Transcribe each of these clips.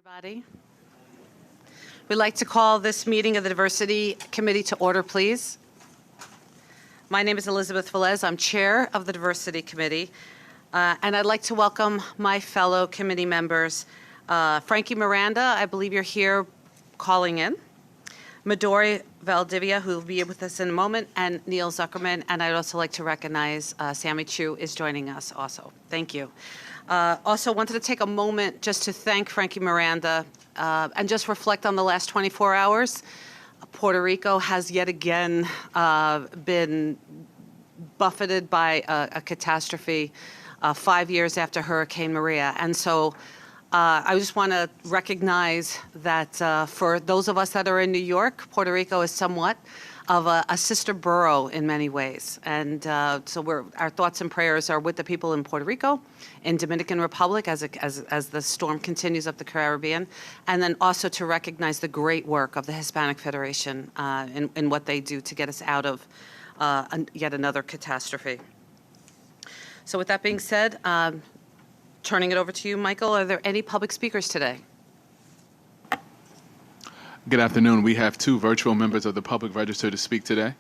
Everybody. We'd like to call this meeting of the Diversity Committee to order, please. My name is Elizabeth Velez. I'm chair of the Diversity Committee, and I'd like to welcome my fellow committee members. Frankie Miranda, I believe you're here calling in. Midori Valdivia, who will be with us in a moment, and Neil Zuckerman. And I'd also like to recognize Sammy Chu is joining us also. Thank you. Also wanted to take a moment just to thank Frankie Miranda and just reflect on the last 24 hours. Puerto Rico has yet again been buffeted by a catastrophe 5 years after Hurricane Maria. And so I just want to recognize that for those of us that are in New York, Puerto Rico is somewhat of a sister borough in many ways. And so our thoughts and prayers are with the people in Puerto Rico, in Dominican Republic as the storm continues up the Caribbean, and then also to recognize the great work of the Hispanic Federation in what they do to get us out of yet another catastrophe. So with that being said, turning it over to you, Michael, are there any public speakers today? Good afternoon. We have two virtual members of the public registered to speak today.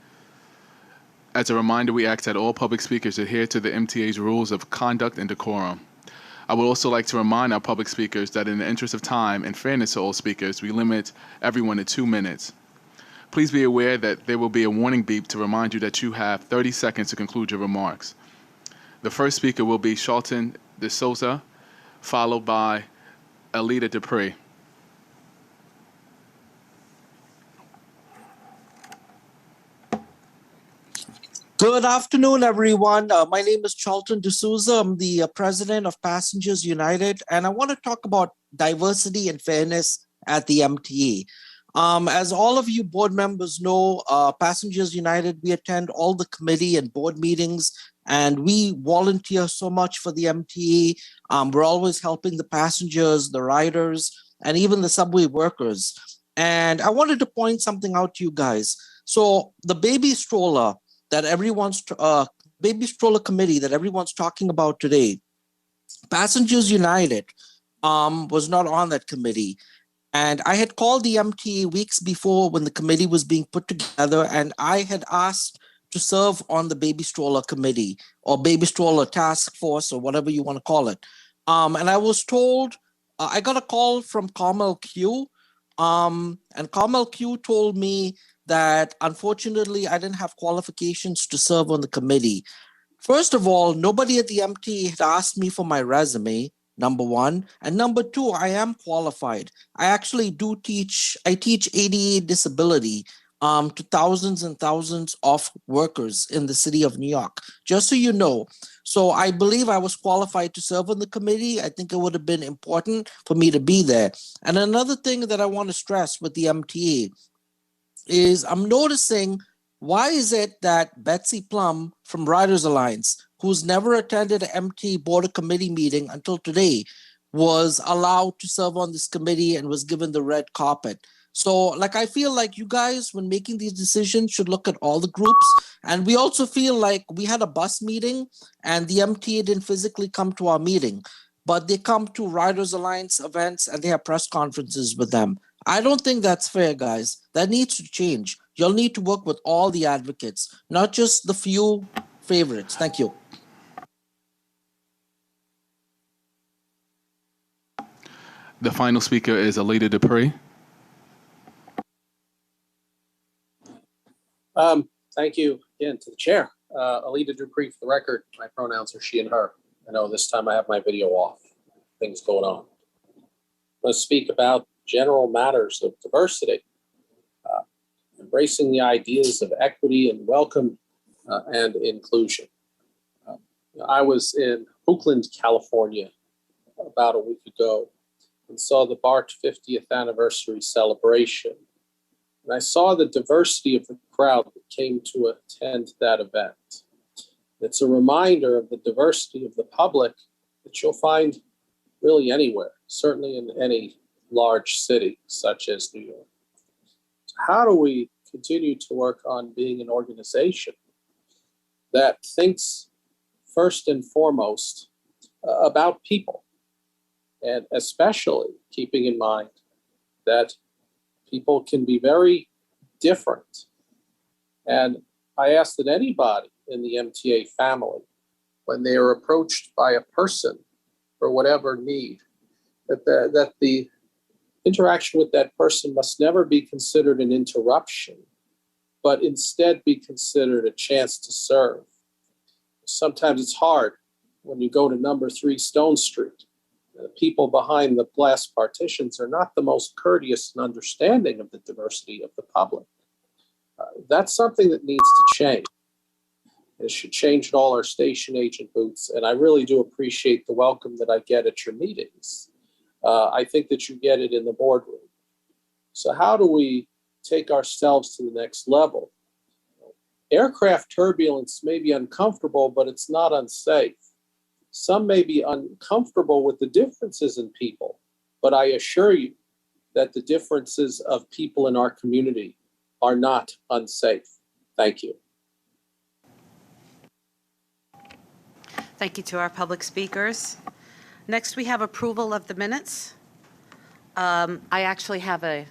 As a reminder, we ask that all public speakers adhere to the MTA's rules of conduct and decorum. I would also like to remind our public speakers that in the interest of time and fairness to all speakers, we limit everyone to 2 minutes. Please be aware that there will be a warning beep to remind you that you have 30 seconds to conclude your remarks. The first speaker will be Charlton De Souza, followed by Alita Dupree. Good afternoon, everyone. My name is Charlton De Souza. I'm the president of Passengers United, and I want to talk about diversity and fairness at the MTA. As all of you board members know, Passengers United, we attend all the committee and board meetings, and we volunteer so much for the MTA. We're always helping the passengers, the riders, and even the subway workers. And I wanted to point something out to you guys. So the baby stroller committee that everyone's talking about today, Passengers United was not on that committee. And I had called the MTA weeks before when the committee was being put together, and I had asked to serve on the baby stroller committee or baby stroller task force or whatever you want to call it. And I was told, I got a call from Carmel Q, and Carmel Q told me that unfortunately I didn't have qualifications to serve on the committee. First of all, nobody at the MTA had asked me for my resume, number one. And number two, I am qualified. I actually teach ADA disability to thousands and thousands of workers in the city of New York, just so you know. So I believe I was qualified to serve on the committee. I think it would have been important for me to be there. And another thing that I want to stress with the MTA is I'm noticing, why is it that Betsy Plum from Riders Alliance, who's never attended an MTA board or committee meeting until today, was allowed to serve on this committee and was given the red carpet? So I feel like you guys, when making these decisions, should look at all the groups. And we also feel like we had a bus meeting and the MTA didn't physically come to our meeting, but they come to Riders Alliance events and they have press conferences with them. I don't think that's fair, guys. That needs to change. You'll need to work with all the advocates, not just the few favorites. Thank you. The final speaker is Alita Dupree. Thank you again to the chair. Alita Dupree, for the record, my pronouns are she and her. I know this time I have my video off. Things going on. I'm going to speak about general matters of diversity, embracing the ideas of equity and welcome and inclusion. I was in Oakland, California about a week ago and saw the BART 50th anniversary celebration. And I saw the diversity of the crowd that came to attend that event. It's a reminder of the diversity of the public that you'll find really anywhere, certainly in any large city such as New York. So how do we continue to work on being an organization that thinks first and foremost about people And especially keeping in mind that people can be very different. And I ask that anybody in the MTA family, when they are approached by a person for whatever need, that the interaction with that person must never be considered an interruption, but instead be considered a chance to serve. Sometimes it's hard when you go to number 3 Stone Street. The people behind the glass partitions are not the most courteous and understanding of the diversity of the public. That's something that needs to change. It should change at all our station agent booths, and I really do appreciate the welcome that I get at your meetings. I think that you get it in the boardroom. So how do we take ourselves to the next level? Aircraft turbulence may be uncomfortable, but it's not unsafe. Some may be uncomfortable with the differences in people, but I assure you that the differences of people in our community are not unsafe. Thank you. Thank you to our public speakers. Next, we have approval of the minutes. I actually have a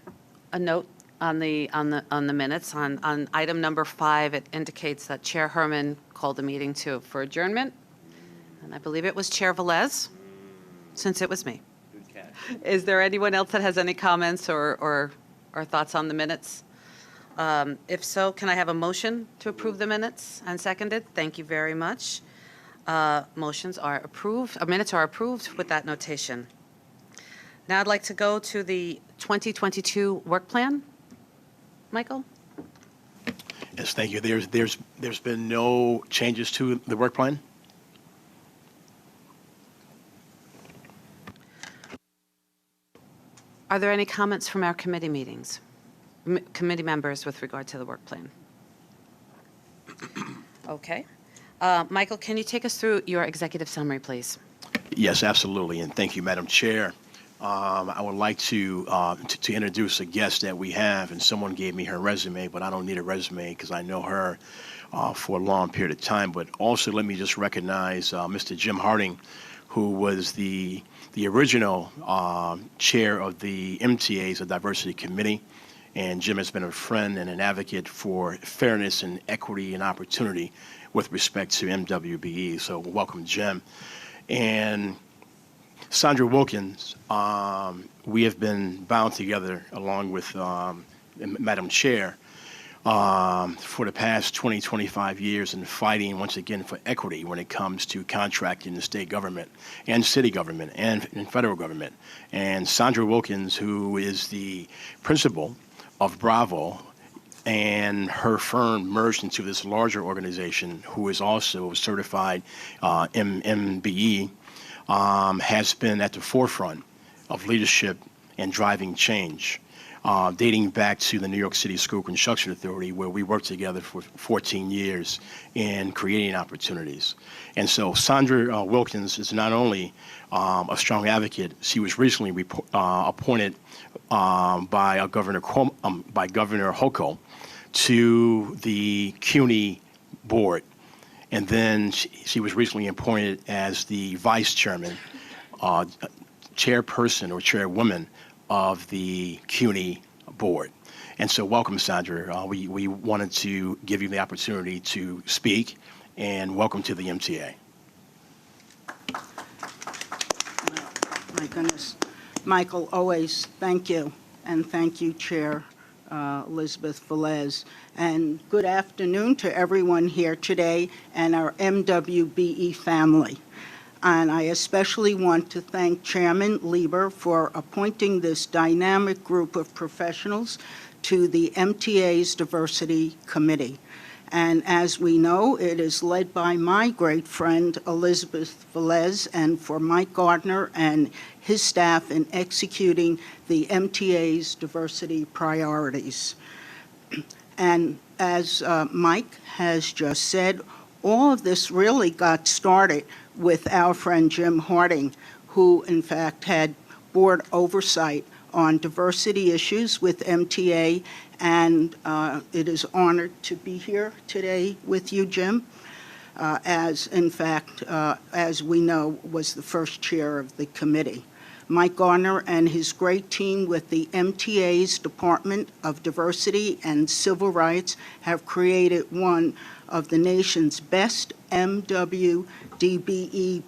note on the minutes. On item number 5, it indicates that Chair Herman called the meeting for adjournment. And I believe it was Chair Velez, since it was me. Good catch. Is there anyone else that has any comments or thoughts on the minutes? If so, can I have a motion to approve the minutes and seconded? Thank you very much. Minutes are approved with that notation. Now I'd like to go to the 2022 work plan. Michael? Yes, thank you. There's been no changes to the work plan. Are there any comments from our committee meetings, committee members with regard to the work plan? Okay. Michael, can you take us through your executive summary, please? Yes, absolutely, and thank you, Madam Chair. I would like to introduce a guest that we have, and someone gave me her resume, but I don't need a resume because I know her for a long period of time. But also, let me just recognize Mr. Jim Harding, who was the original chair of the MTA's Diversity Committee. And Jim has been a friend and an advocate for fairness and equity and opportunity with respect to MWBE. So welcome, Jim. And Sandra Wilkins, we have been bound together along with Madam Chair for the past 20, 25 years in fighting once again for equity when it comes to contracting in the state government and city government and federal government. And Sandra Wilkins, who is the principal of Bravo, and her firm merged into this larger organization, who is also certified MBE, has been at the forefront of leadership and driving change, dating back to the New York City School Construction Authority, where we worked together for 14 years in creating opportunities. And so Sandra Wilkins is not only a strong advocate, she was recently appointed by Governor Hochul to the Cuny board. And then she was recently appointed as the vice chairman, chairperson or chairwoman of the Cuny board. And so welcome, Sandra. We wanted to give you the opportunity to speak, and welcome to the MTA. My goodness. Michael, always thank you, and thank you, Chair Elizabeth Velez. And good afternoon to everyone here today and our MWBE family. And I especially want to thank Chairman Lieber for appointing this dynamic group of professionals to the MTA's Diversity Committee. And as we know, it is led by my great friend, Elizabeth Velez, and for Mike Gardner and his staff in executing the MTA's diversity priorities. And as Mike has just said, all of this really got started with our friend Jim Harding, who in fact had board oversight on diversity issues with MTA, and it is honored to be here today with you, Jim, as in fact, as we know, was the first chair of the committee. Mike Garner and his great team with the MTA's Department of Diversity and Civil Rights have created one of the nation's best MWDBE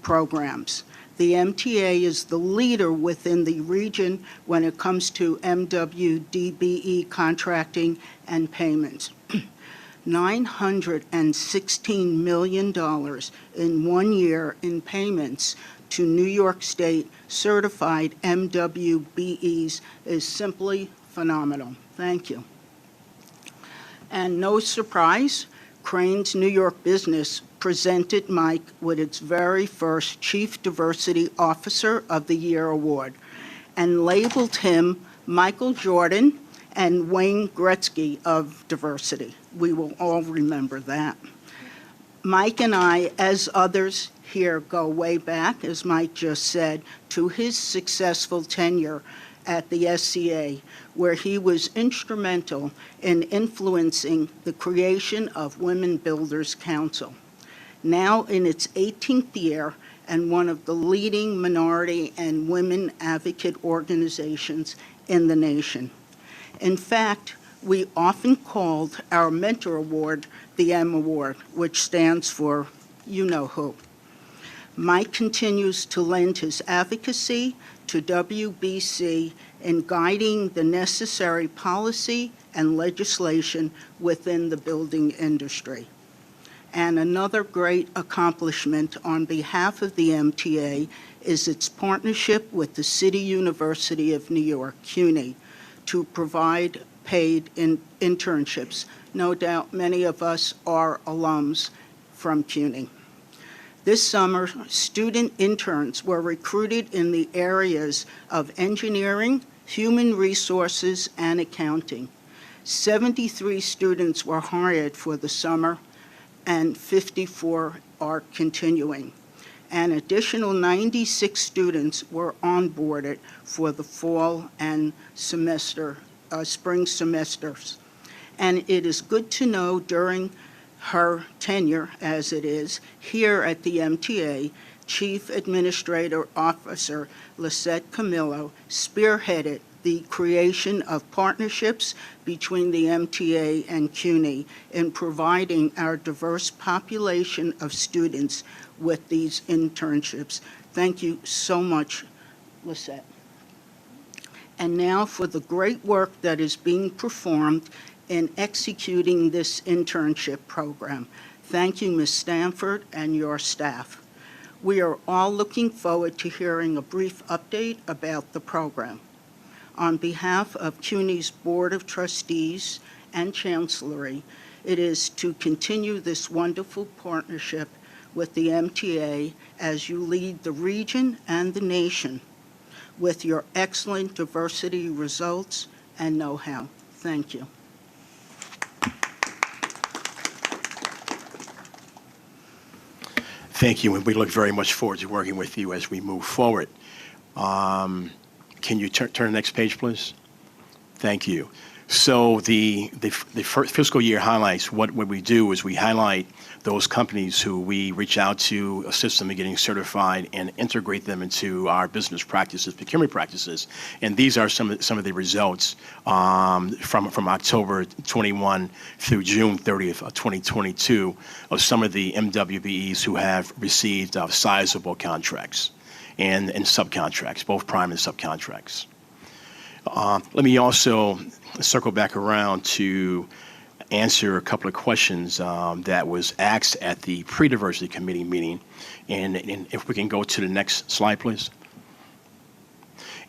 programs. The MTA is the leader within the region when it comes to MWDBE contracting and payments. $916 million in 1 year in payments to New York State certified MWBEs is simply phenomenal. Thank you. And no surprise, Crane's New York business presented Mike with its very first Chief Diversity Officer of the Year award and labeled him Michael Jordan and Wayne Gretzky of diversity. We will all remember that. Mike and I, as others here, go way back, as Mike just said, to his successful tenure at the SCA, where he was instrumental in influencing the creation of Women Builders Council, now in its 18th year and one of the leading minority and women advocate organizations in the nation. In fact, we often called our mentor award the M Award, which stands for you know who. Mike continues to lend his advocacy to WBC in guiding the necessary policy and legislation within the building industry. And another great accomplishment on behalf of the MTA is its partnership with the City University of New York, Cuny, to provide paid internships. No doubt many of us are alums from Cuny. This summer, student interns were recruited in the areas of engineering, human resources, and accounting. 73 students were hired for the summer, and 54 are continuing. An additional 96 students were onboarded for the fall and spring semesters. And it is good to know during her tenure, as it is, here at the MTA, Chief Administrative Officer Lisette Camillo spearheaded the creation of partnerships between the MTA and Cuny in providing our diverse population of students with these internships. Thank you so much, Lisette. And now for the great work that is being performed in executing this internship program. Thank you, Ms. Stanford, and your staff. We are all looking forward to hearing a brief update about the program. On behalf of CUNY's Board of Trustees and Chancellery, it is to continue this wonderful partnership with the MTA as you lead the region and the nation with your excellent diversity results and know-how. Thank you. Thank you, and we look very much forward to working with you as we move forward. Can you turn the next page, please? Thank you. So the first fiscal year highlights, what we do is we highlight those companies who we reach out to, assist them in getting certified, and integrate them into our business practices, procurement practices. And these are some of the results from October 21 through June 30th of 2022 of some of the MWBEs who have received sizable contracts and subcontracts, both prime and subcontracts. Let me also circle back around to answer a couple of questions that was asked at the pre-diversity committee meeting. And if we can go to the next slide, please.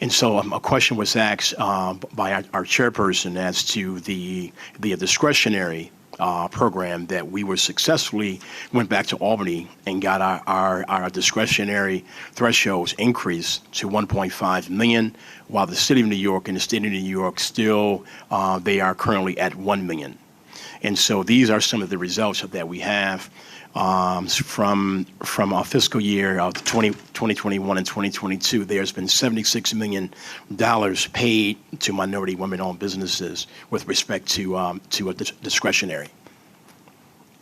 And so a question was asked by our chairperson as to the discretionary program that we were successfully went back to Albany and got our discretionary thresholds increased to 1.5 million, while the city of New York and the state of New York still, they are currently at 1 million. And so these are some of the results that we have from our fiscal year of 2021 and 2022. There's been $76 million paid to minority women-owned businesses with respect to discretionary.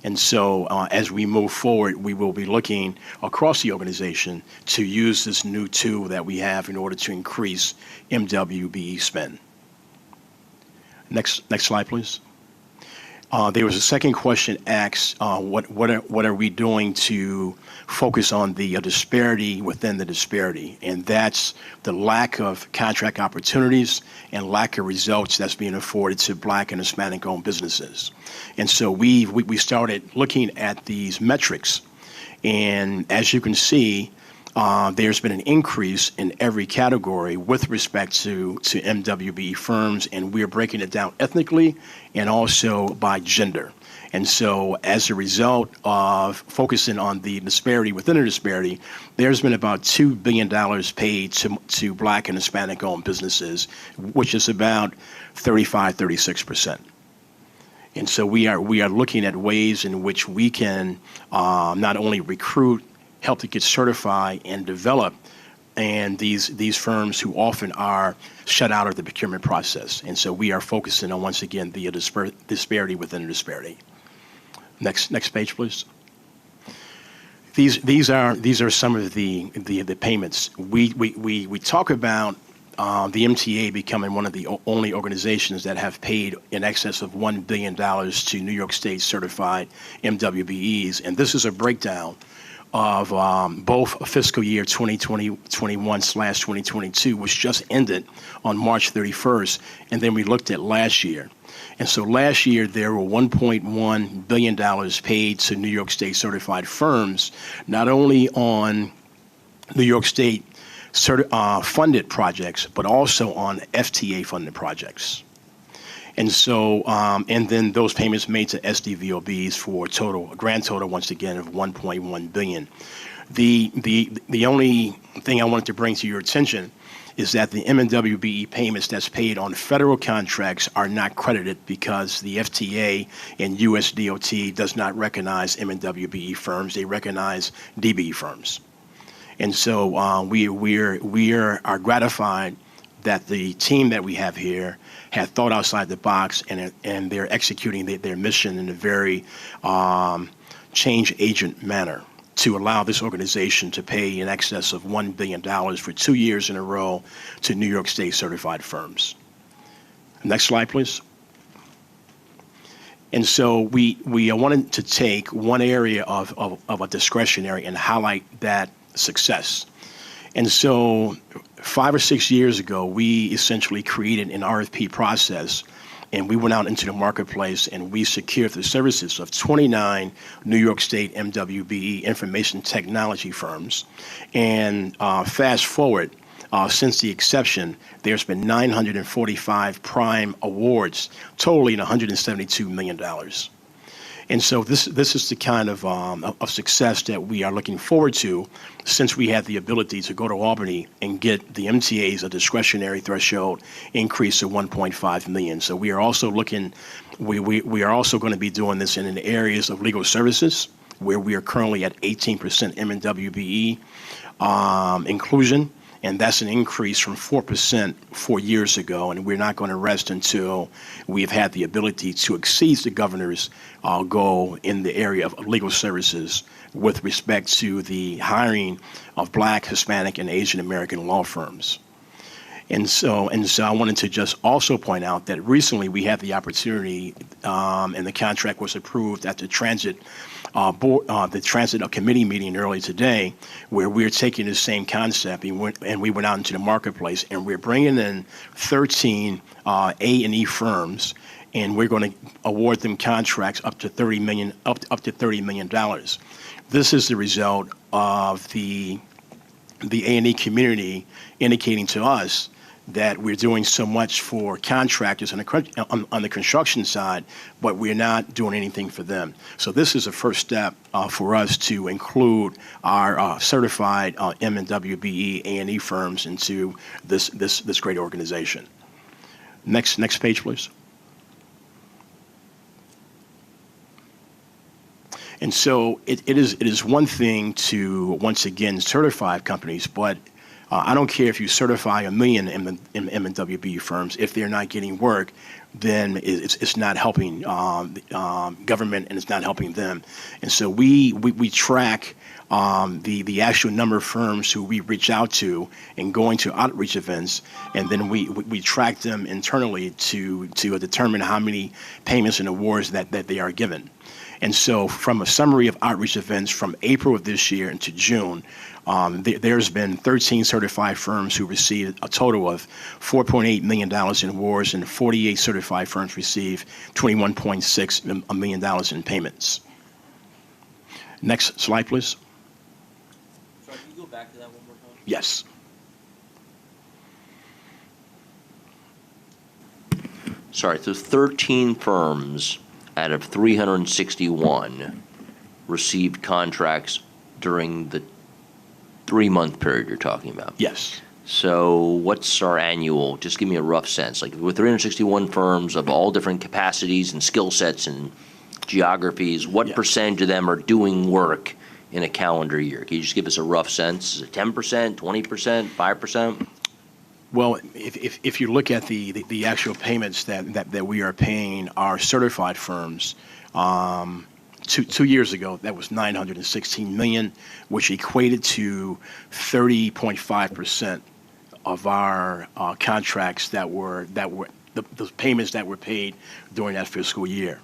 And so as we move forward, we will be looking across the organization to use this new tool that we have in order to increase MWBE spend. Next slide, please. There was a second question asked, what are we doing to focus on the disparity within the disparity? And that's the lack of contract opportunities and lack of results that's being afforded to Black and Hispanic-owned businesses. And so we started looking at these metrics. And as you can see, there's been an increase in every category with respect to MWBE firms, and we're breaking it down ethnically and also by gender. And so as a result of focusing on the disparity within a disparity, there's been about $2 billion paid to Black and Hispanic-owned businesses, which is about 36%. And so we are looking at ways in which we can not only recruit, help to get certified and develop, and these firms who often are shut out of the procurement process. And so we are focusing on, once again, the disparity within a disparity. Next page, please. These are some of the payments. We talk about the MTA becoming one of the only organizations that have paid in excess of $1 billion to New York State certified MWBEs, and this is a breakdown of both fiscal year 2021/2022, which just ended on March 31st, and then we looked at last year. And so last year, there were $1.1 billion paid to New York State certified firms, not only on New York State funded projects, but also on FTA funded projects. And so, and then those payments made to SDVOBs for a grand total, once again, of $1.1 billion. The only thing I wanted to bring to your attention is that the MWBE payments that's paid on federal contracts are not credited because the FTA and US DOT does not recognize MWBE firms. They recognize DBE firms. And so we are gratified that the team that we have here had thought outside the box, and they're executing their mission in a very change agent manner to allow this organization to pay in excess of $1 billion for 2 years in a row to New York State certified firms. Next slide, please. And so we wanted to take one area of a discretionary and highlight that success. And so 5 or 6 years ago, we essentially created an RFP process, and we went out into the marketplace and we secured the services of 29 New York State MWBE information technology firms. And fast forward, since the inception, there's been 945 prime awards, totaling $172 million. And so this is the kind of success that we are looking forward to, since we had the ability to go to Albany and get the MTA's a discretionary threshold increase to 1.5 million. So we are also looking, we are also going to be doing this in the areas of legal services, where we are currently at 18% MWBE inclusion. And that's an increase from 4% 4 years ago. And we're not going to rest until we've had the ability to exceed the governor's goal in the area of legal services with respect to the hiring of Black, Hispanic, and Asian American law firms. And so I wanted to just also point out that recently we had the opportunity, and the contract was approved at the Transit Committee meeting early today, where we're taking the same concept and we went out into the marketplace, and we're bringing in 13 A&E firms, and we're going to award them contracts up to $30 million. This is the result of the A&E community indicating to us that we're doing so much for contractors on the construction side, but we're not doing anything for them. So this is a first step for us to include our certified M&WBE A&E firms into this great organization. Next page, please. And so it is one thing to, once again, certify companies, but I don't care if you certify 1 million MWB firms. If they're not getting work, then it's not helping government, and it's not helping them. And so we track the actual number of firms who we reach out to and going to outreach events, and then we track them internally to determine how many payments and awards that they are given. And so from a summary of outreach events from April of this year into June, there's been 13 certified firms who received a total of $4.8 million in awards, and 48 certified firms received $21.6 million in payments. Next slide, please. Sorry, can you go back to that one more time? Yes. Sorry, so 13 firms out of 361 received contracts during the 3-month period you're talking about. Yes. So what's our annual, just give me a rough sense, like with 361 firms of all different capacities and skill sets and geographies, what percentage of them are doing work in a calendar year? Can you just give us a rough sense? Is it 10%, 20%, 5%? Well, if you look at the actual payments that we are paying our certified firms, 2 years ago, that was $916 million, which equated to 30.5% of our contracts that were the payments that were paid during that fiscal year.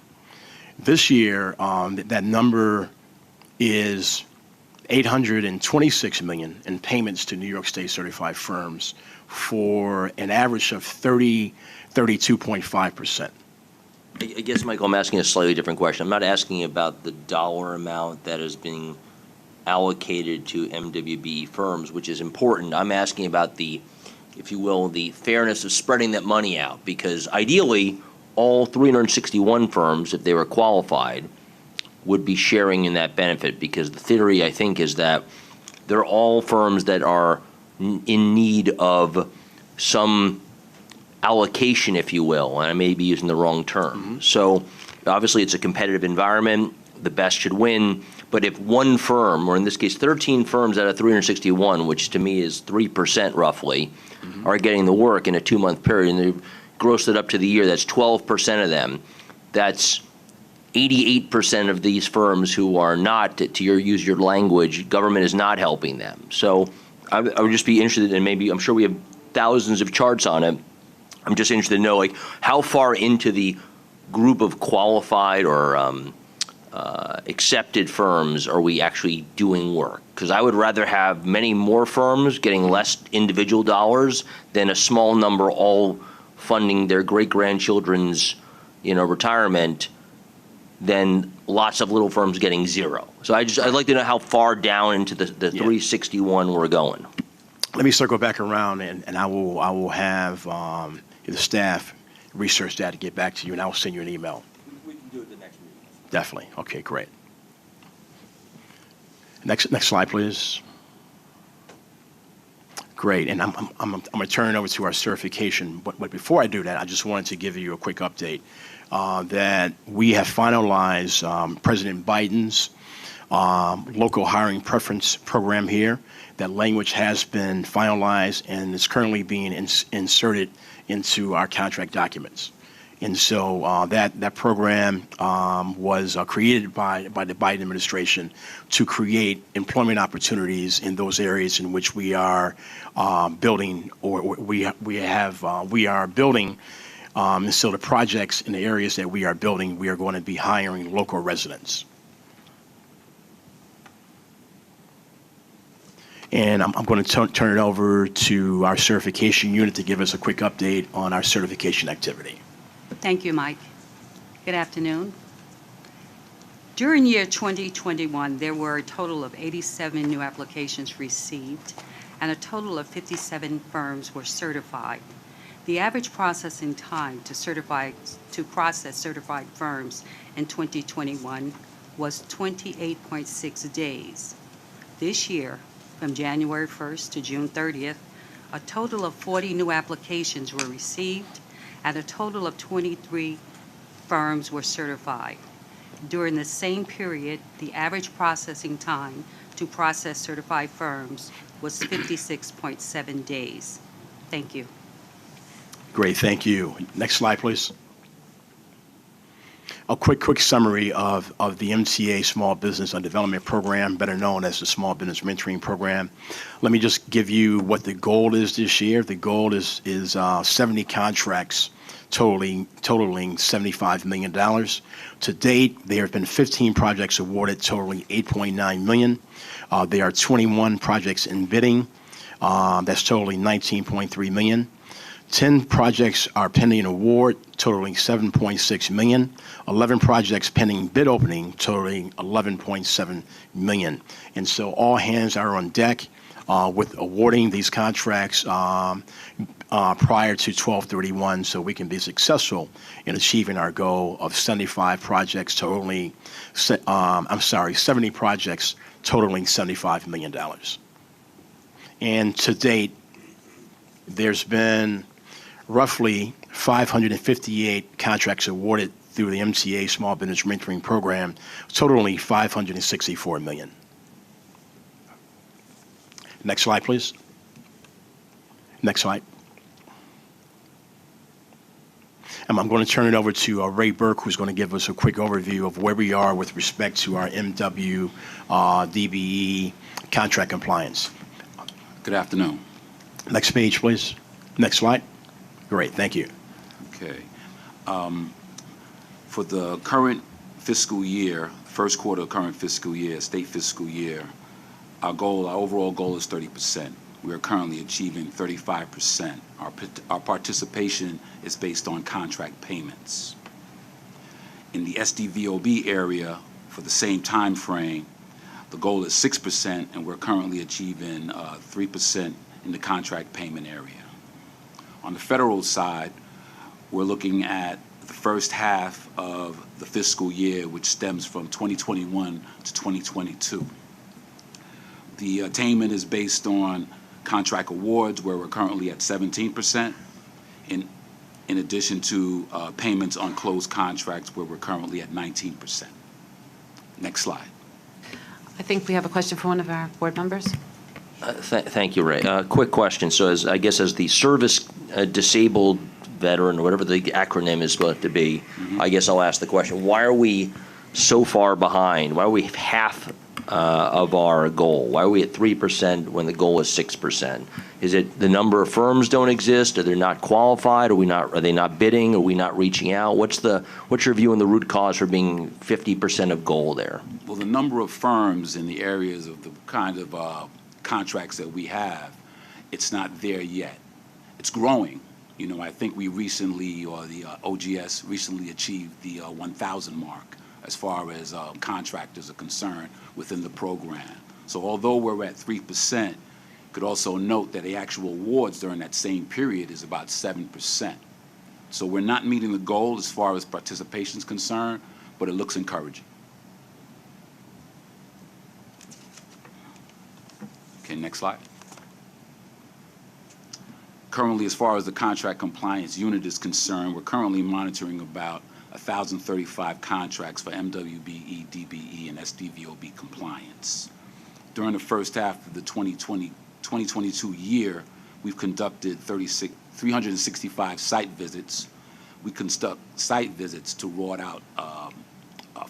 This year, that number is $826 million in payments to New York State certified firms, for an average of 32.5%. I guess, Michael, I'm asking a slightly different question. I'm not asking about the dollar amount that is being allocated to MWB firms, which is important. I'm asking about the, if you will, the fairness of spreading that money out, because ideally, all 361 firms, if they were qualified, would be sharing in that benefit, because the theory, I think, is that they're all firms that are in need of some allocation, if you will, and I may be using the wrong term. Mm-hmm. So obviously it's a competitive environment, the best should win, but if one firm, or in this case 13 firms out of 361, which to me is 3% roughly, are getting the work in a 2-month period, and they gross it up to the year, that's 12% of them. That's 88% of these firms who are not, to use your language, government is not helping them. So I would just be interested in, maybe, I'm sure we have thousands of charts on it. I'm just interested to know, like, how far into the group of qualified or accepted firms are we actually doing work? Because I would rather have many more firms getting less individual dollars than a small number all funding their great-grandchildren's, retirement, than lots of little firms getting zero. So I'd like to know how far down into the 361 we're going. Let me circle back around, and I will have the staff research that to get back to you, and I will send you an email. We can do it the next meeting. Definitely. Okay, great. Next slide, please. Great, and I'm going to turn it over to our certification, but before I do that, I just wanted to give you a quick update that we have finalized President Biden's local hiring preference program here. That language has been finalized and is currently being inserted into our contract documents. And so that program was created by the Biden administration to create employment opportunities in those areas in which we are building, or we are building. And so the projects in the areas that we are building, we are going to be hiring local residents. And I'm going to turn it over to our certification unit to give us a quick update on our certification activity. Thank you, Mike. Good afternoon. During year 2021, there were a total of 87 new applications received, and a total of 57 firms were certified. The average processing time to process certified firms in 2021 was 28.6 days. This year, from January 1st to June 30th, a total of 40 new applications were received, and a total of 23 firms were certified. During the same period, the average processing time to process certified firms was 56.7 days. Thank you. Great, thank you. Next slide, please. A quick summary of the MTA Small Business and Development Program, better known as the Small Business Mentoring Program. Let me just give you what the goal is this year. The goal is 70 contracts totaling $75 million. To date, there have been 15 projects awarded totaling $8.9 million. There are 21 projects in bidding. That's totaling $19.3 million. 10 projects are pending award, totaling $7.6 million. 11 projects pending bid opening, totaling $11.7 million. And so all hands are on deck with awarding these contracts prior to 12/31, so we can be successful in achieving our goal of 70 projects totaling $75 million. And to date, there's been roughly 558 contracts awarded through the MTA Small Business Mentoring Program, totaling $564 million. Next slide, please. Next slide. And I'm going to turn it over to Ray Burke, who's going to give us a quick overview of where we are with respect to our MW DBE contract compliance. Good afternoon. Next page, please. Next slide. Great, thank you. Okay. For the current fiscal year, first quarter of current fiscal year, state fiscal year, our overall goal is 30%. We are currently achieving 35%. Our participation is based on contract payments. In the SDVOB area, for the same time frame, the goal is 6%, and we're currently achieving 3% in the contract payment area. On the federal side, we're looking at the first half of the fiscal year, which stems from 2021 to 2022. The attainment is based on contract awards, where we're currently at 17%, in addition to payments on closed contracts, where we're currently at 19%. Next slide. I think we have a question for one of our board members. Thank you, Ray. Quick question. So as the service disabled veteran, or whatever the acronym is supposed to be, I guess I'll ask the question, why are we so far behind? Why are we half of our goal? Why are we at 3% when the goal is 6%? Is it the number of firms don't exist? Are they not qualified? Are they not bidding? Are we not reaching out? What's your view on the root cause for being 50% of goal there? Well, the number of firms in the areas of the kind of contracts that we have, it's not there yet. It's growing. You know, I think we recently, or the OGS recently achieved the 1,000 mark as far as contractors are concerned within the program. So although we're at 3%, you could also note that the actual awards during that same period is about 7%. So we're not meeting the goal as far as participation is concerned, but it looks encouraging. Okay, next slide. Currently, as far as the contract compliance unit is concerned, we're currently monitoring about 1,035 contracts for MWBE, DBE, and SDVOB compliance. During the first half of the 2022 year, we've conducted 365 site visits. We conduct site visits to rule out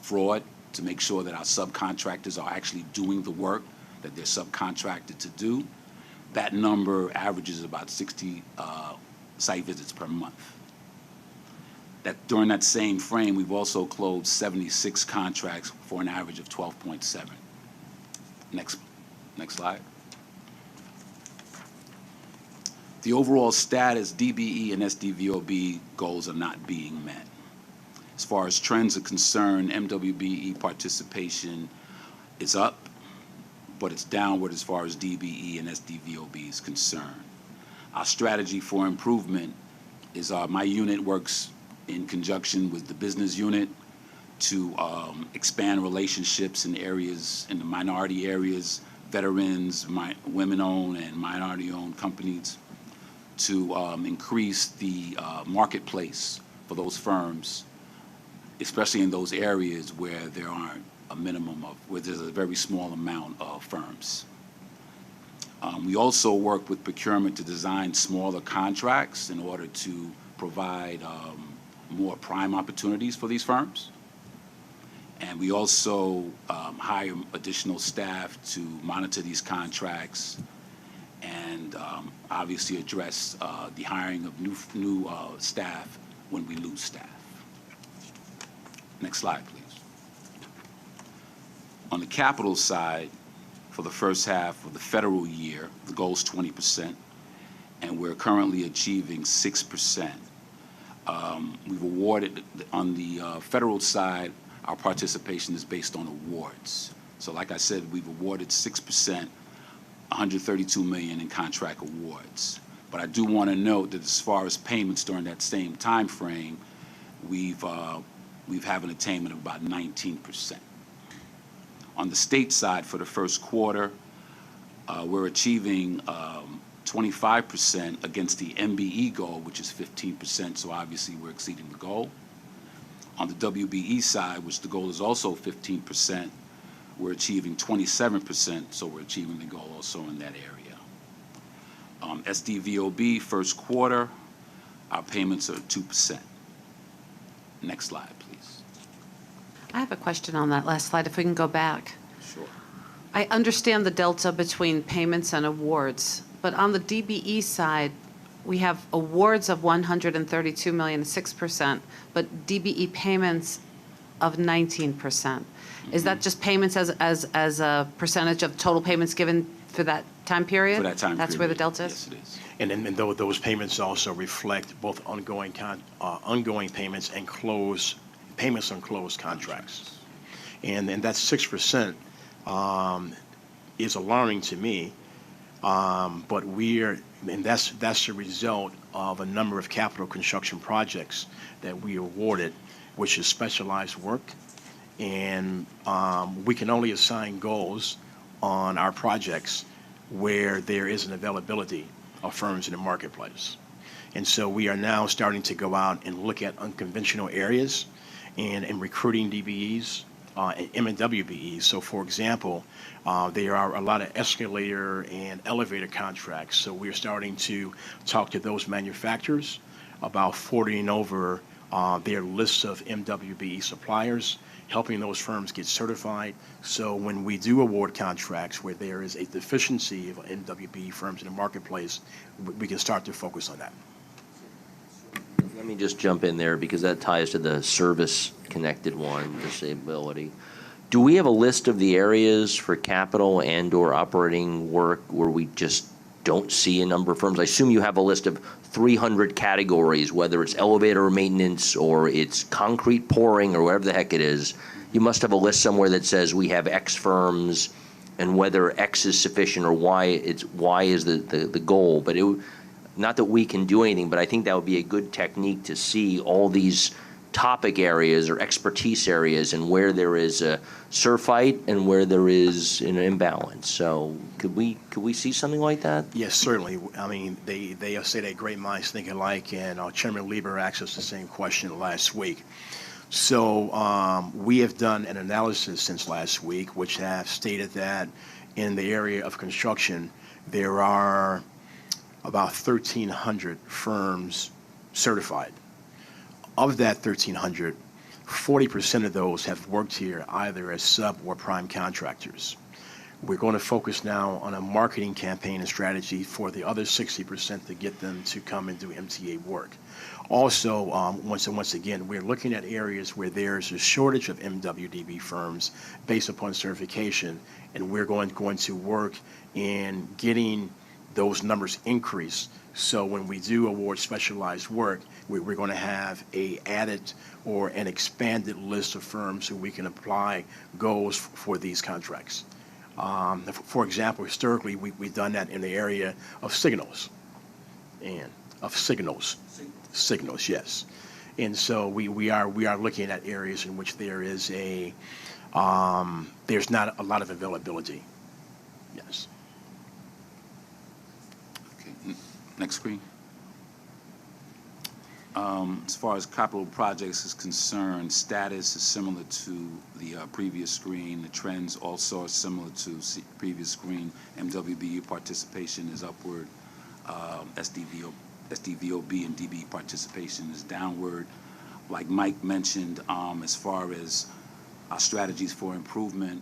fraud, to make sure that our subcontractors are actually doing the work that they're subcontracted to do. That number averages about 60 site visits per month. During that same frame, we've also closed 76 contracts for an average of 12.7. Next slide. The overall status, DBE and SDVOB goals are not being met. As far as trends are concerned, MWBE participation is up, but it's downward as far as DBE and SDVOB is concerned. Our strategy for improvement is my unit works in conjunction with the business unit to expand relationships in areas, in the minority areas, veterans, women-owned and minority-owned companies, to increase the marketplace for those firms, especially in those areas where there aren't a minimum of, where there's a very small amount of firms. We also work with procurement to design smaller contracts in order to provide more prime opportunities for these firms. And we also hire additional staff to monitor these contracts and obviously address the hiring of new staff when we lose staff. Next slide, please. On the capital side, for the first half of the federal year, the goal is 20%, and we're currently achieving 6%. We've awarded, on the federal side, our participation is based on awards. So like I said, we've awarded 6%, $132 million in contract awards. But I do want to note that as far as payments during that same time frame, we've have an attainment of about 19%. On the state side, for the first quarter, we're achieving 25% against the MBE goal, which is 15%, so obviously we're exceeding the goal. On the WBE side, which the goal is also 15%, we're achieving 27%, so we're achieving the goal also in that area. SDVOB, first quarter, our payments are 2%. Next slide, please. I have a question on that last slide, if we can go back. Sure. I understand the delta between payments and awards, but on the DBE side, we have awards of $132 million, 6%, but DBE payments of 19%. Is that just payments as a percentage of total payments given for that time period? For that time period. That's where the delta is? Yes, it is. And then those payments also reflect both ongoing payments and payments on closed contracts. And that 6% is alarming to me, but that's the result of a number of capital construction projects that we awarded, which is specialized work. And we can only assign goals on our projects where there is an availability of firms in the marketplace. And so we are now starting to go out and look at unconventional areas and recruiting DBEs and M&WBEs. So for example, there are a lot of escalator and elevator contracts. So we're starting to talk to those manufacturers about forwarding over their lists of MWBE suppliers, helping those firms get certified. So when we do award contracts where there is a deficiency of MWBE firms in the marketplace, we can start to focus on that. Let me just jump in there because that ties to the service-connected one, disability. Do we have a list of the areas for capital and/or operating work where we just don't see a number of firms? I assume you have a list of 300 categories, whether it's elevator maintenance or it's concrete pouring or whatever the heck it is. You must have a list somewhere that says we have X firms and whether X is sufficient or Y is the goal. But not that we can do anything, but I think that would be a good technique to see all these topic areas or expertise areas and where there is a surfight and where there is an imbalance. So could we see something like that? Yes, certainly. I mean, they say that great minds think alike, and Chairman Lieber asked us the same question last week. So we have done an analysis since last week, which have stated that in the area of construction, there are about 1,300 firms certified. Of that 1,300, 40% of those have worked here either as sub or prime contractors. We're going to focus now on a marketing campaign and strategy for the other 60% to get them to come and do MTA work. Also, once again, we're looking at areas where there's a shortage of MWDB firms based upon certification, and we're going to work in getting those numbers increase. So when we do award specialized work, we're going to have a added or an expanded list of firms who we can apply goals for these contracts. For example, historically, we've done that in the area of signals, signals, yes. And so we are looking at areas in which there is there's not a lot of availability. Yes. Okay. Next screen. As far as capital projects is concerned, status is similar to the previous screen. The trends also are similar to previous screen. MWBE participation is upward. SDVOB and DBE participation is downward. Like Mike mentioned, as far as our strategies for improvement,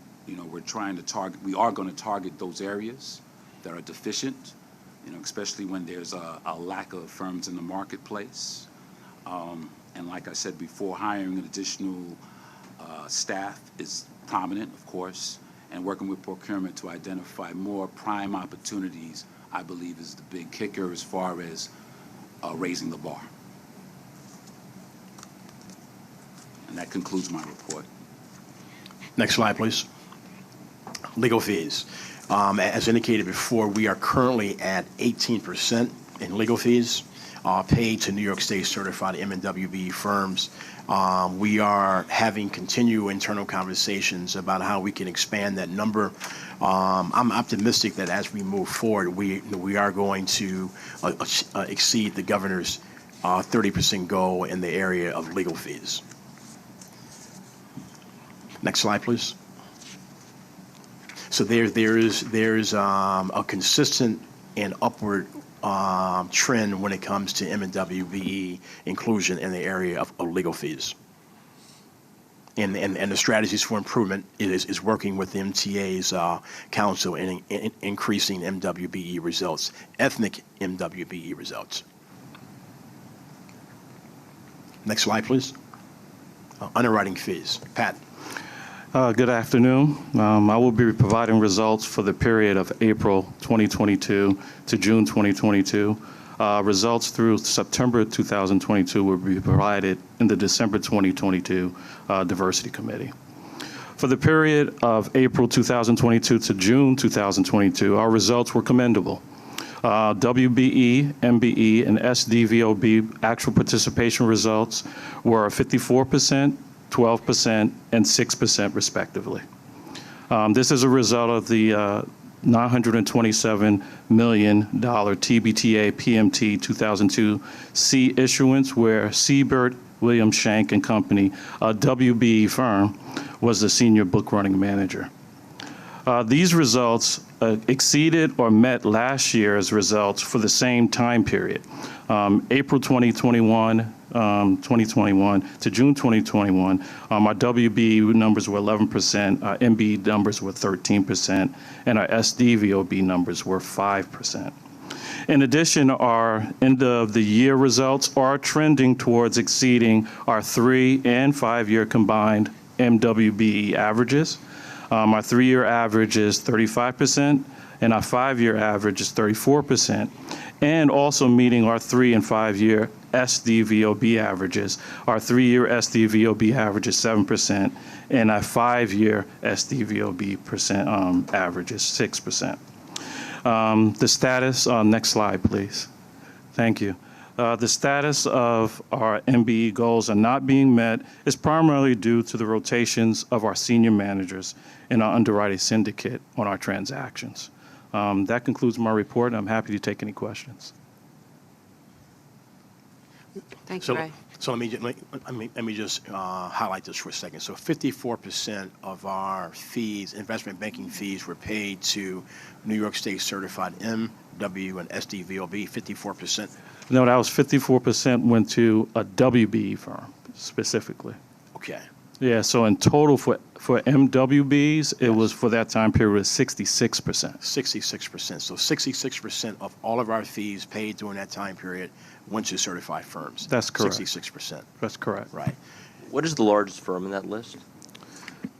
we're trying to target, we are going to target those areas that are deficient, especially when there's a lack of firms in the marketplace. And like I said before, hiring an additional staff is prominent, of course, and working with procurement to identify more prime opportunities, I believe, is the big kicker as far as raising the bar. And that concludes my report. Next slide, please. Legal fees. As indicated before, we are currently at 18% in legal fees paid to New York State certified M&WB firms. We are having continual internal conversations about how we can expand that number. I'm optimistic that as we move forward, we are going to exceed the governor's 30% goal in the area of legal fees. Next slide, please. So there's a consistent and upward trend when it comes to M&WBE inclusion in the area of legal fees. And the strategies for improvement is working with the MTA's council in increasing MWBE results, ethnic MWBE results. Next slide, please. Underwriting fees. Pat. Good afternoon. I will be providing results for the period of April 2022 to June 2022. Results through September 2022 will be provided in the December 2022 Diversity Committee. For the period of April 2022 to June 2022, our results were commendable. WBE, MBE, and SDVOB actual participation results were 54%, 12%, and 6% respectively. This is a result of the $927 million TBTA PMT 2002 C issuance, where Siebert, William Shank and Company, a WBE firm, was the senior book running manager. These results exceeded or met last year's results for the same time period. April 2021 to June 2021, our WBE numbers were 11%, our MBE numbers were 13%, and our SDVOB numbers were 5%. In addition, our end of the year results are trending towards exceeding our 3- and 5-year combined MWBE averages. Our 3-year average is 35%, and our 5-year average is 34%, and also meeting our 3- and 5-year SDVOB averages. Our 3-year SDVOB average is 7%, and our 5-year SDVOB average is 6%. The status, next slide, please. Thank you. The status of our MBE goals are not being met is primarily due to the rotations of our senior managers in our underwriting syndicate on our transactions. That concludes my report, and I'm happy to take any questions. Thank you, Ray. So let me just highlight this for a second. So 54% of our fees, investment banking fees, were paid to New York State certified M, W, and SDVOB. 54%. No, that was 54% went to a WBE firm specifically. Okay. Yeah, so in total for MWBs, it was for that time period was 66%. 66%. So 66% of all of our fees paid during that time period went to certified firms. That's correct. 66%. That's correct. Right. What is the largest firm in that list?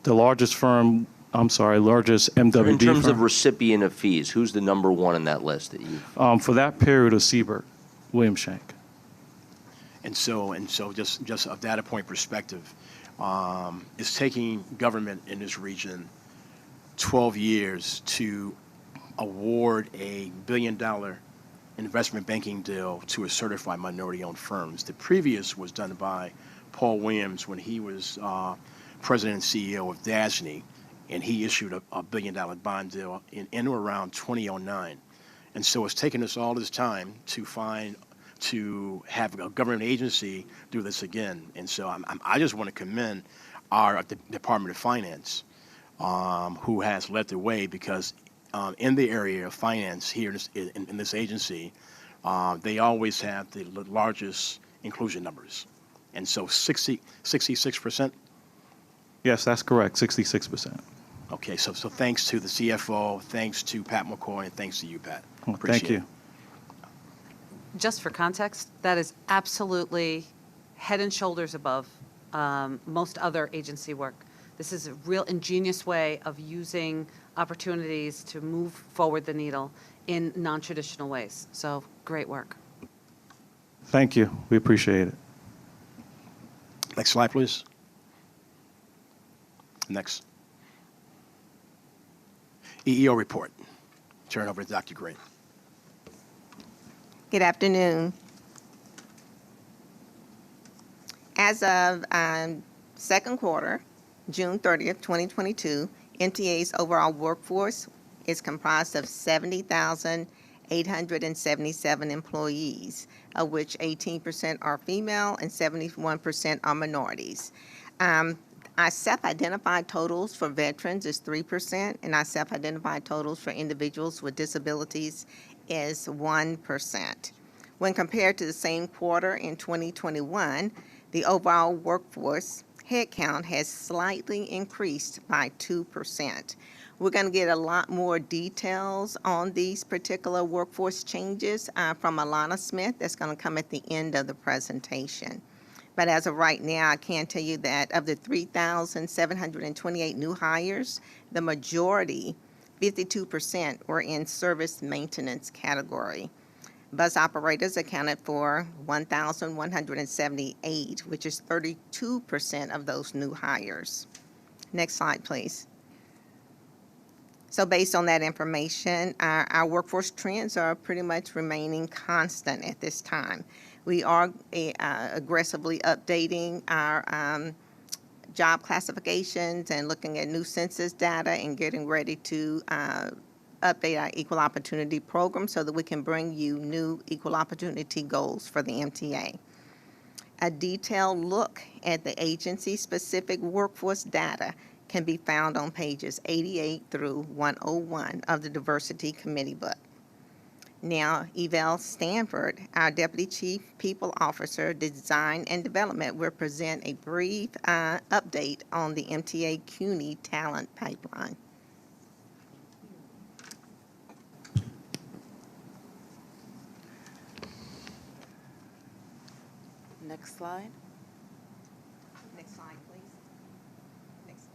The largest firm, largest MWB In terms firm, of recipient of fees, who's the number one in that list that you've? for that period of Siebert, William Shank. And so just a data point perspective, it's taking government in this region 12 years to award a $1 billion investment banking deal to a certified minority-owned firms. The previous was done by Paul Williams when he was president and CEO of DASNY, and he issued a $1 billion bond deal in or around 2009. And so it's taken us all this time to to have a government agency do this again. And so I just want to commend our Department of Finance, who has led the way, because in the area of finance here in this agency, they always have the largest inclusion numbers. And so 66%. Yes, that's correct, 66%. Okay, so thanks to the CFO, thanks to Pat McCoy, and thanks to you, Pat. Well, Appreciate thank you. it. Just for context, that is absolutely head and shoulders above most other agency work. This is a real ingenious way of using opportunities to move forward the needle in non-traditional ways. So great work. Thank you. We appreciate it. Next slide, please. Next. EEO report. Turn over to Dr. Green. Good afternoon. As of second quarter, June 30th, 2022, MTA's overall workforce is comprised of 70,877 employees, of which 18% are female and 71% are minorities. Our self-identified totals for veterans is 3%, and our self-identified totals for individuals with disabilities is 1%. When compared to the same quarter in 2021, the overall workforce headcount has slightly increased by 2%. We're going to get a lot more details on these particular workforce changes from Alana Smith. That's going to come at the end of the presentation. But as of right now, I can tell you that of the 3,728 new hires, the majority, 52%, were in service maintenance category. Bus operators accounted for 1,178, which is 32% of those new hires. Next slide, please. So based on that information, our workforce trends are pretty much remaining constant at this time. We are aggressively updating our job classifications and looking at new census data and getting ready to update our equal opportunity program so that we can bring you new equal opportunity goals for the MTA. A detailed look at the agency-specific workforce data can be found on pages 88 through 101 of the Diversity Committee book. Now, Evel Stanford, our Deputy Chief People Officer, Design and Development, will present a brief update on the MTA Cuny talent pipeline. Next slide. Next slide, please. Next.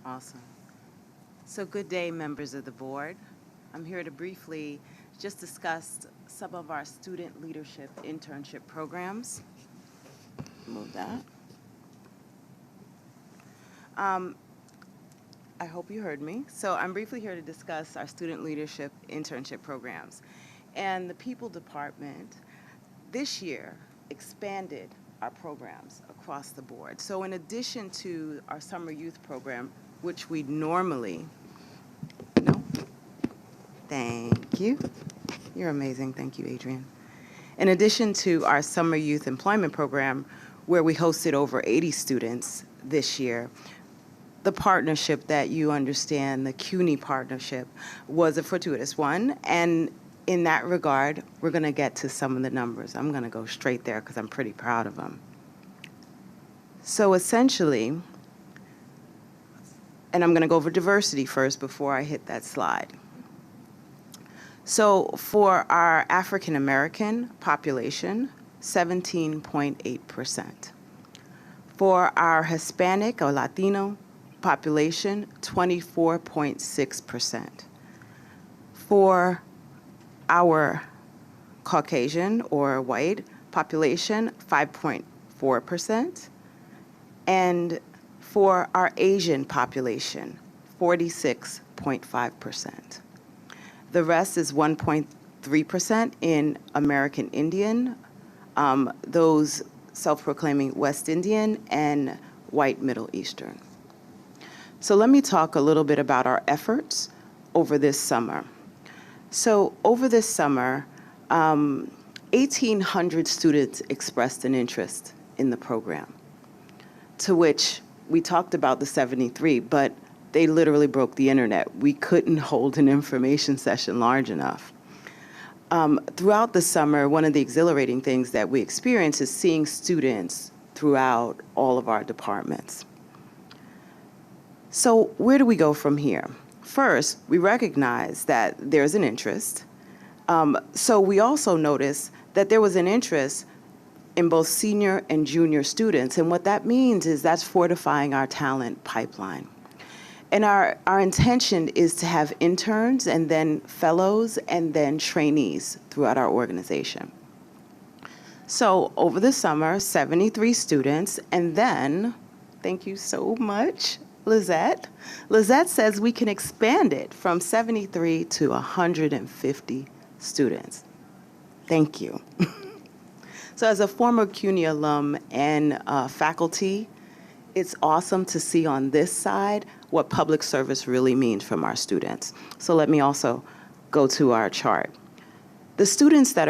Awesome. So good day, members of the board. I'm here to briefly just discuss some of our student leadership internship programs. Move that. I hope you heard me. So I'm briefly here to discuss our student leadership internship programs. And the People Department this year expanded our programs across the board. So in addition to our summer youth program, which we normally, thank you. You're amazing. Thank you, Adrian. In addition to our summer youth employment program, where we hosted over 80 students this year, the partnership that you understand, the Cuny partnership, was a fortuitous one. And in that regard, we're going to get to some of the numbers. I'm going to go straight there because I'm pretty proud of them. So essentially, and I'm going to go over diversity first before I hit that slide. So for our African American population, 17.8%. For our Hispanic or Latino population, 24.6%. For our Caucasian or white population, 5.4%. And for our Asian population, 46.5%. The rest is 1.3% in American Indian, those self-proclaiming West Indian, and white Middle Eastern. So let me talk a little bit about our efforts over this summer. So over this summer, 1,800 students expressed an interest in the program, to which we talked about the 73, but they literally broke the internet. We couldn't hold an information session large enough. Throughout the summer, one of the exhilarating things that we experience is seeing students throughout all of our departments. So where do we go from here? First, we recognize that there's an interest. So we also notice that there was an interest in both senior and junior students. And what that means is that's fortifying our talent pipeline. And our intention is to have interns and then fellows and then trainees throughout our organization. So over the summer, 73 students, and then, thank you so much, Lizette. Lizette says we can expand it from 73 to 150 students. Thank you. So as a former Cuny alum and faculty, it's awesome to see on this side what public service really means from our students. So let me also go to our chart. The students that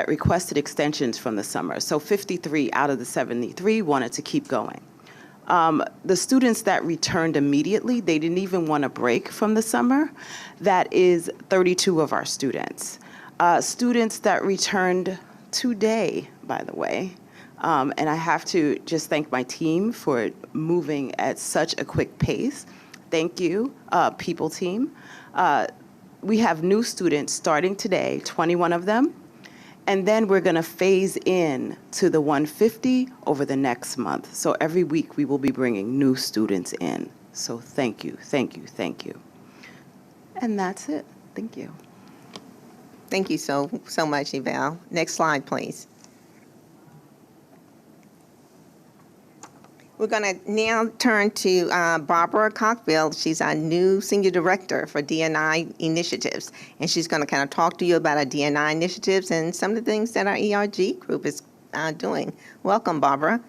requested extensions from the summer, so 53 out of the 73 wanted to keep going. The students that returned immediately, they didn't even want a break from the summer. That is 32 of our students. Students that returned today, by the way, and I have to just thank my team for moving at such a quick pace. Thank you, people team. We have new students starting today, 21 of them, and then we're going to phase in to the 150 over the next month. So every week we will be bringing new students in. So thank you, thank you, thank you. And that's it. Thank you. Thank you so much, Yvelle. Next slide, please. We're going to now turn to Barbara Cockfield. She's our new Senior Director for D&I Initiatives, and she's going to kind of talk to you about our D&I initiatives and some of the things that our ERG group is doing. Welcome, Barbara.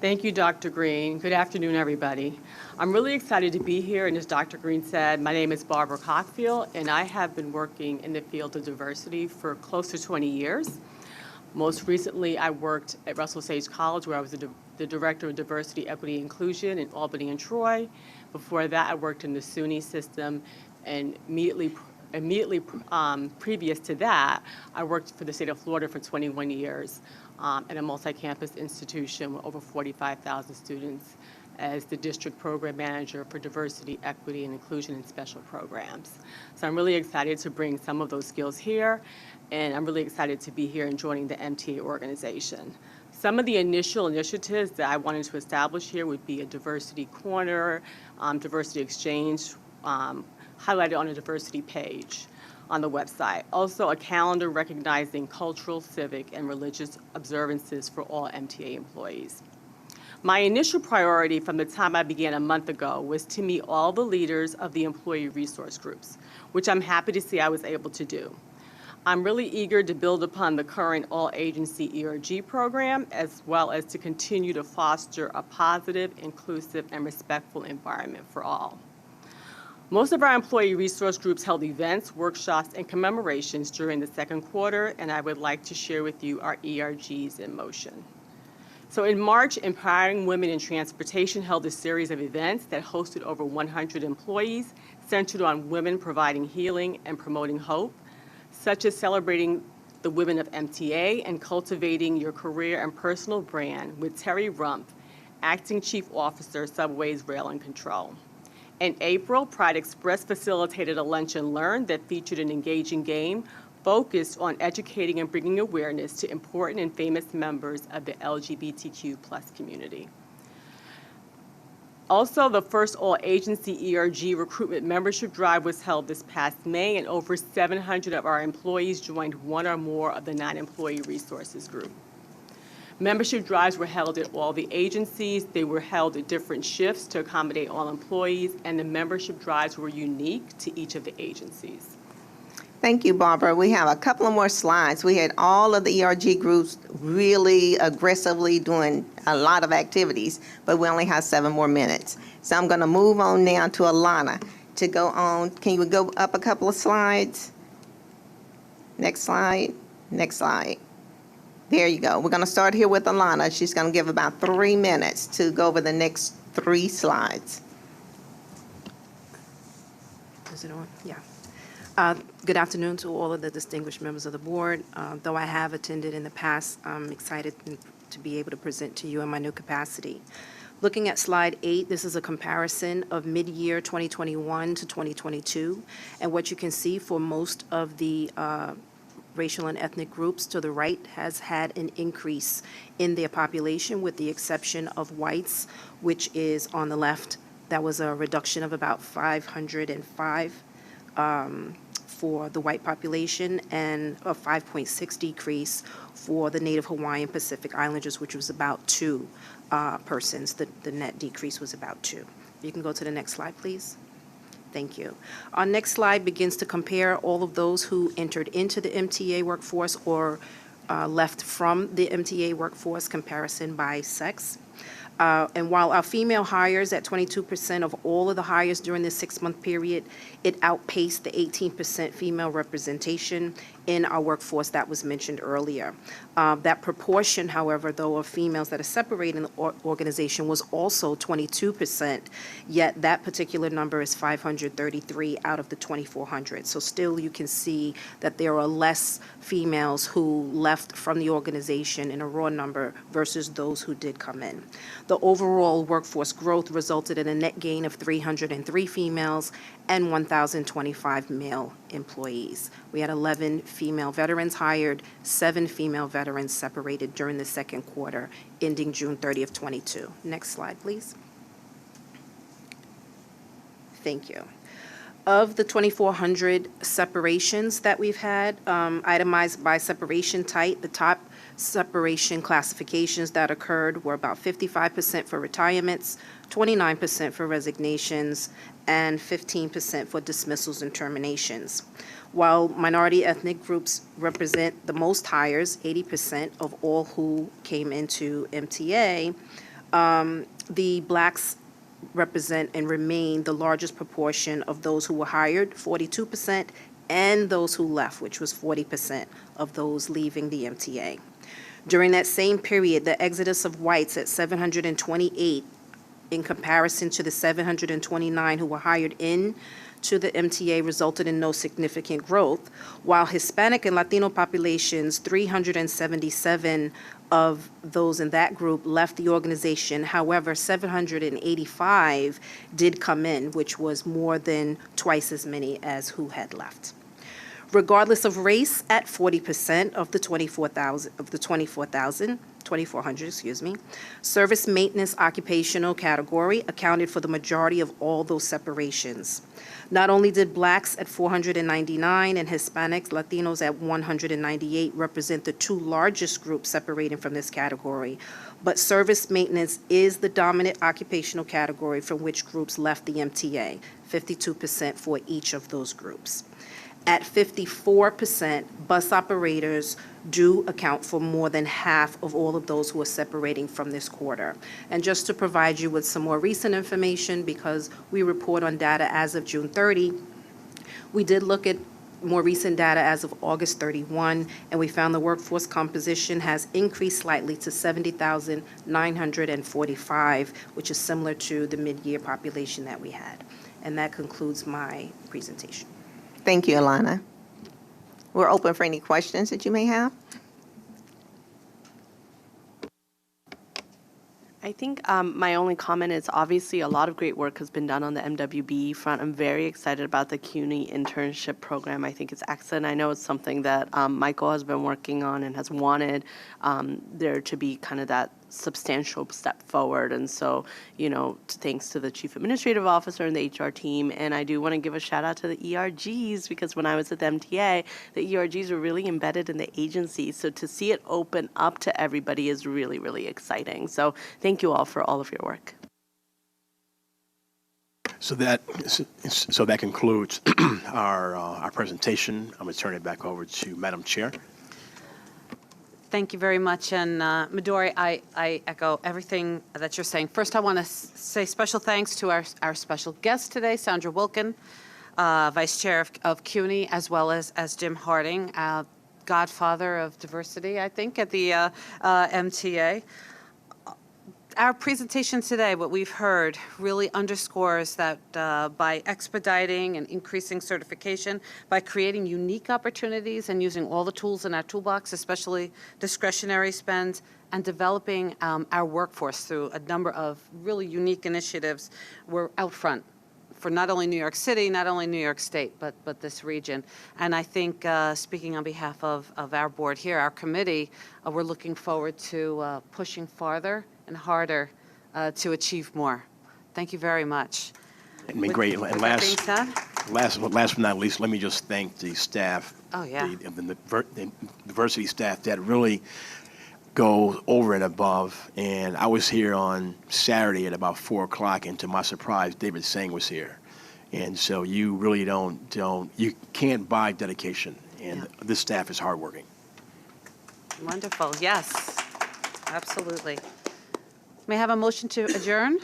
Thank you, Dr. Green. Good afternoon, everybody. I'm really excited to be here, and as Dr. Green said, my name is Barbara Cockfield, and I have been working in the field of diversity for close to 20 years. Most recently, I worked at Russell Sage College, where I was the Director of Diversity, Equity, Inclusion in Albany and Troy. Before that, I worked in the SUNY system, and immediately previous to that, I worked for the state of Florida for 21 years at a multi-campus institution with over 45,000 students as the district program manager for diversity, equity, and inclusion in special programs. So I'm really excited to bring some of those skills here, and I'm really excited to be here and joining the MTA organization. Some of the initial initiatives that I wanted to establish here would be a diversity corner, diversity exchange, highlighted on a diversity page on the website. Also, a calendar recognizing cultural, civic, and religious observances for all MTA employees. My initial priority from the time I began a month ago was to meet all the leaders of the employee resource groups, which I'm happy to see I was able to do. I'm really eager to build upon the current all-agency ERG program, as well as to continue to foster a positive, inclusive, and respectful environment for all. Most of our employee resource groups held events, workshops, and commemorations during the second quarter, and I would like to share with you our ERGs in motion. So in March, Empowering Women in Transportation held a series of events that hosted over 100 employees centered on women providing healing and promoting hope, such as celebrating the women of MTA and cultivating your career and personal brand with Terry Rumpf, Acting Chief Officer, Subways Rail and Control. In April, Pride Express facilitated a lunch and learn that featured an engaging game focused on educating and bringing awareness to important and famous members of the LGBTQ+ community. Also, the first all-agency ERG recruitment membership drive was held this past May, and over 700 of our employees joined one or more of the 9 employee resources group. Membership drives were held at all the agencies. They were held at different shifts to accommodate all employees, and the membership drives were unique to each of the agencies. Thank you, Barbara. We have a couple of more slides. We had all of the ERG groups really aggressively doing a lot of activities, but we only have 7 more minutes. So I'm going to move on now to Alana to go on. Can you go up a couple of slides? Next slide. Next slide. There you go. We're going to start here with Alana. She's going to give about 3 minutes to go over the next 3 slides. Is it on? Yeah. Good afternoon to all of the distinguished members of the board. Though I have attended in the past, I'm excited to be able to present to you in my new capacity. Looking at slide 8, this is a comparison of mid-year 2021 to 2022. And what you can see for most of the racial and ethnic groups to the right has had an increase in their population, with the exception of whites, which is on the left. That was a reduction of about 505 for the white population, and a 5.6 decrease for the Native Hawaiian Pacific Islanders, which was about 2 persons. The net decrease was about 2. You can go to the next slide, please. Thank you. Our next slide begins to compare all of those who entered into the MTA workforce or left from the MTA workforce comparison by sex. And while our female hires at 22% of all of the hires during this 6-month period, it outpaced the 18% female representation in our workforce that was mentioned earlier. That proportion, however, though, of females that are separated in the organization was also 22%, yet that particular number is 533 out of the 2,400. So still you can see that there are less females who left from the organization in a raw number versus those who did come in. The overall workforce growth resulted in a net gain of 303 females and 1,025 male employees. We had 11 female veterans hired, 7 female veterans separated during the second quarter, ending June 30th, 22. Next slide, please. Thank you. Of the 2,400 separations that we've had, itemized by separation type, the top separation classifications that occurred were about 55% for retirements, 29% for resignations, and 15% for dismissals and terminations. While minority ethnic groups represent the most hires, 80% of all who came into MTA, the blacks represent and remain the largest proportion of those who were hired, 42%, and those who left, which was 40% of those leaving the MTA. During that same period, the exodus of whites at 728 in comparison to the 729 who were hired in to the MTA resulted in no significant growth, while Hispanic and Latino populations, 377 of those in that group left the organization. However, 785 did come in, which was more than twice as many as who had left. Regardless of race, at 40% of the 2,400, excuse me, service maintenance occupational category accounted for the majority of all those separations. Not only did blacks at 499 and Hispanics, Latinos at 198 represent the 2 largest groups separating from this category, but service maintenance is the dominant occupational category from which groups left the MTA, 52% for each of those groups. At 54%, bus operators do account for more than half of all of those who are separating from this quarter. And just to provide you with some more recent information, because we report on data as of June 30, we did look at more recent data as of August 31, and we found the workforce composition has increased slightly to 70,945, which is similar to the mid-year population that we had. And that concludes my presentation. Thank you, Alana. We're open for any questions that you may have. I think my only comment is obviously a lot of great work has been done on the MWB front. I'm very excited about the Cuny internship program. I think it's excellent. I know it's something that Michael has been working on and has wanted there to be kind of that substantial step forward. And so, you know, thanks to the Chief Administrative Officer and the HR team. And I do want to give a shout out to the ERGs, because when I was at the MTA, the ERGs were really embedded in the agency. So to see it open up to everybody is really, really exciting. So thank you all for all of your work. So that concludes our presentation. I'm going to turn it back over to Madam Chair. Thank you very much. And Midori, I echo everything that you're saying. First, I want to say special thanks to our special guest today, Sandra Wilkin, Vice Chair of CUNY, as well as Jim Harding. godfather of diversity, I think, at the MTA. Our presentation today, what we've heard, really underscores that by expediting and increasing certification, by creating unique opportunities and using all the tools in our toolbox, especially discretionary spend, and developing our workforce through a number of really unique initiatives, we're out front for not only New York City, not only New York State, but this region. And I think, speaking on behalf of our board here, our committee, we're looking forward to pushing farther and harder to achieve more. Thank you very much. Great. And With that being said, last but not least, let me just thank the staff. Oh, yeah. The diversity staff that really go over and above. And I was here on Saturday at about 4 o'clock, and to my surprise, David Singh was here. And so you really you can't buy dedication, and this staff is hardworking. wonderful, yes, absolutely. May I have a motion to adjourn?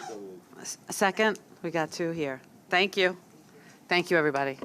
A second? We got two here. Thank you. Thank you, everybody.